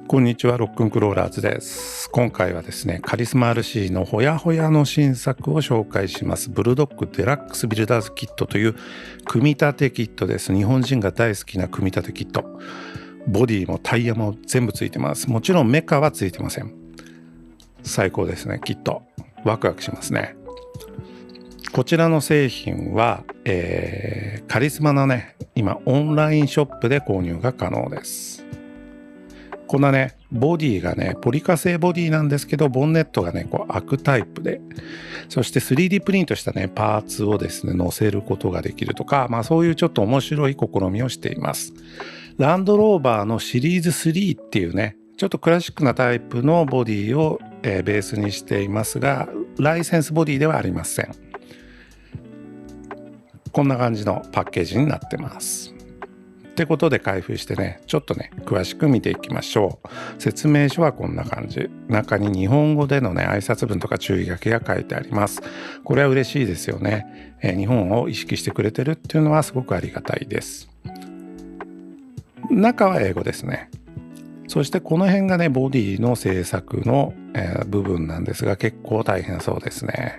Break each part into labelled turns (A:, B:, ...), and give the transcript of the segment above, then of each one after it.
A: こんにちは、ロックンクローラーズです。今回はですね、カリスマ RC のほやほやの新作を紹介します。ブルドッグデラックスビルダーズキットという組み立てキットです。日本人が大好きな組み立てキット。ボディもタイヤも全部ついてます。もちろんメカはついてません。最高ですね、キット。ワクワクしますね。こちらの製品は、カリスマのね、今オンラインショップで購入が可能です。こんなね、ボディがね、ポリカ製ボディなんですけど、ボンネットがね、こう開くタイプで、そして 3D プリントしたね、パーツをですね、載せることができるとか、そういうちょっと面白い試みをしています。ランドローバーのシリーズ3っていうね、ちょっとクラシックなタイプのボディを、ベースにしていますが、ライセンスボディではありません。こんな感じのパッケージになってます。ってことで開封してね、ちょっとね、詳しく見ていきましょう。説明書はこんな感じ。中に日本語でのね、挨拶文とか注意書きが書いてあります。これは嬉しいですよね。日本を意識してくれてるっていうのはすごくありがたいです。中は英語ですね。そしてこの辺がね、ボディの製作の、部分なんですが、結構大変そうですね。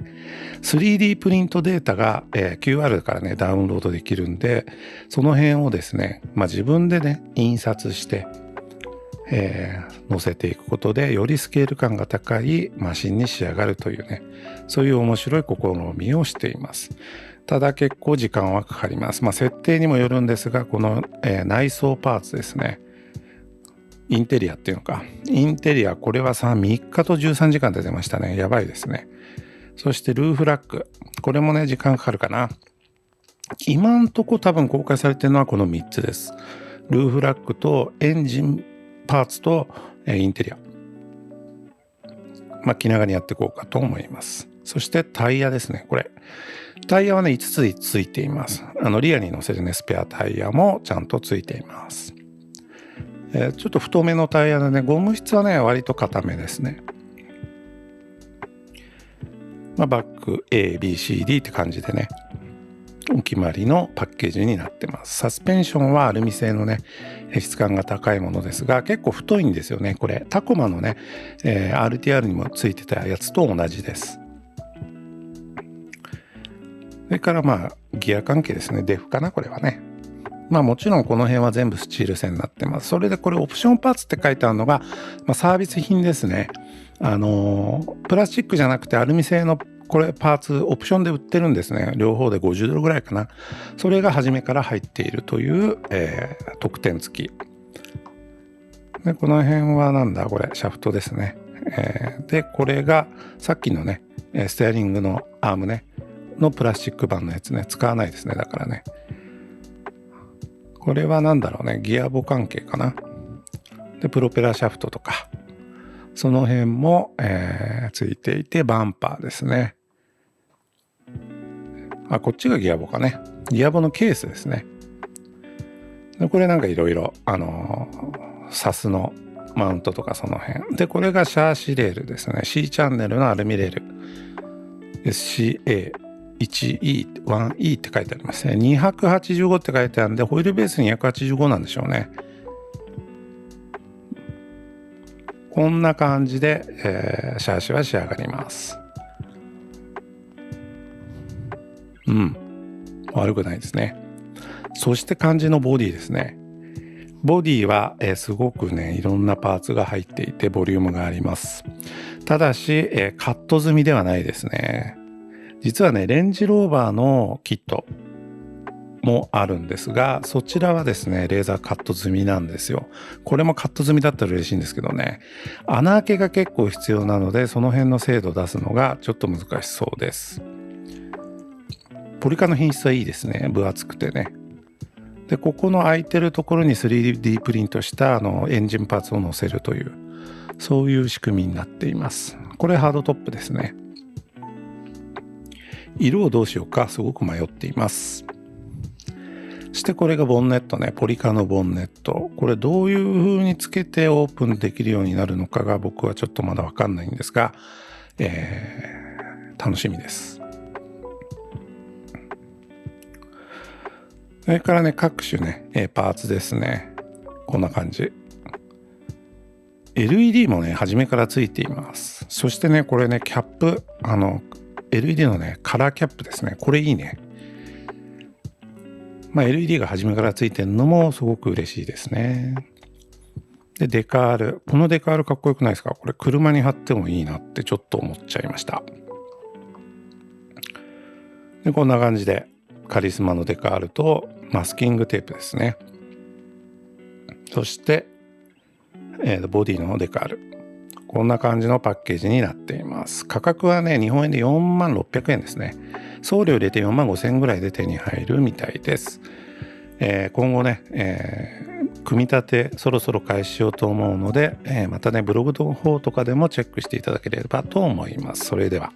A: 3D プリントデータが、QR からね、ダウンロードできるんで、その辺をですね、自分でね、印刷して、載せていくことで、よりスケール感が高いマシンに仕上がるというね、そういう面白い試みをしています。ただ結構時間はかかります。設定にもよるんですが、この、内装パーツですね。インテリアっていうのか。インテリア、これは3日と13時間で出ましたね。やばいですね。そしてルーフラック。これもね、時間かかるかな。今んとこ多分公開されてるのはこの3つです。ルーフラックとエンジンパーツと、インテリア。気長にやっていこうかと思います。そしてタイヤですね。これ。タイヤはね、5つついています。リアに乗せるね、スペアタイヤもちゃんとついています。ちょっと太めのタイヤでね、ゴム質はね、割と硬めですね。バック A、B、C、D って感じでね、お決まりのパッケージになってます。サスペンションはアルミ製のね、質感が高いものですが、結構太いんですよね。これ、タコマのね、RTR にもついてたやつと同じです。それからギア関係ですね。デフかな、これはね。もちろんこの辺は全部スチール製になってます。それでこれオプションパーツって書いてあるのが、サービス品ですね。プラスチックじゃなくてアルミ製のこれパーツオプションで売ってるんですね。両方で50ドルぐらいかな。それが初めから入っているという、特典付き。で、この辺はなんだこれ、シャフトですね。で、これがさっきのね、ステアリングのアームね、のプラスチック板のやつね、使わないですね。だからね。これはなんだろうね、ギアボ関係かな。で、プロペラシャフトとか、その辺も、ついていて、バンパーですね。こっちがギアボかね。ギアボのケースですね。でこれなんかいろいろ、サスのマウントとかその辺。で、これがシャーシレールですね。C チャンネルのアルミレール。SCA1E、1E って書いてありますね。285って書いてあるんで、ホイールベース285なんでしょうね。こんな感じで、シャーシは仕上がります。悪くないですね。そして肝心のボディですね。ボディは、すごくね、いろんなパーツが入っていてボリュームがあります。ただし、カット済みではないですね。実はね、レンジローバーのキットもあるんですが、そちらはですね、レーザーカット済みなんですよ。これもカット済みだったら嬉しいんですけどね、穴開けが結構必要なので、その辺の精度を出すのがちょっと難しそうです。ポリカの品質はいいですね。分厚くてね。で、ここの空いてるところに 3D プリントしたエンジンパーツを載せるという、そういう仕組みになっています。これハードトップですね。色をどうしようかすごく迷っています。そしてこれがボンネットね。ポリカのボンネット。これどういう風につけてオープンできるようになるのかが僕はちょっとまだわかんないんですが、楽しみです。それからね、各種ね、パーツですね。こんな感じ。LED もね初めからついています。そしてねこれねキャップLED のねカラーキャップですね。これいいね。LED が初めからついてるのもすごく嬉しいですね。でデカール、このデカールかっこよくないですか？これ車に貼ってもいいなってちょっと思っちゃいました。でこんな感じでカリスマのデカールとマスキングテープですね。そして、ボディのデカール、こんな感じのパッケージになっています。価格はね日本円で46,000円ですね。送料入れて45,000円ぐらいで手に入るみたいです。今後ね、組み立てそろそろ開始しようと思うので、またねブログの方とかでもチェックしていただければと思います。それでは。